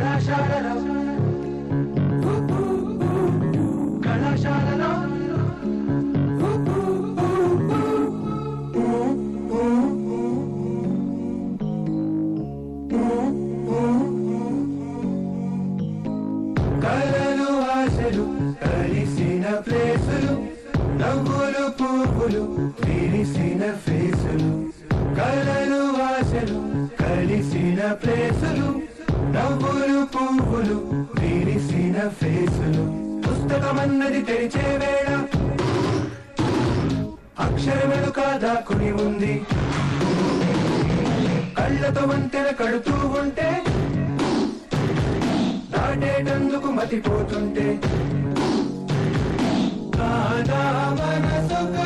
కళాశాలలో కళాశాలలో కలలు ఆశలు కలిసిన ప్లేసులు నవ్వులు పువ్వులు విరిసిన ఫేసులు కలలు ఆశలు కలిసిన ప్లేసులు నవ్వులు పువ్వులు విరిసిన ఫేసులు పుస్తకమన్నది తెరిచే వేళ అక్షరములు కాదాకుని ఉంది కళ్ళతో వంతెన కడుతూ ఉంటే దాటేటందుకు మతిపోతుంటే కాదా మనసొక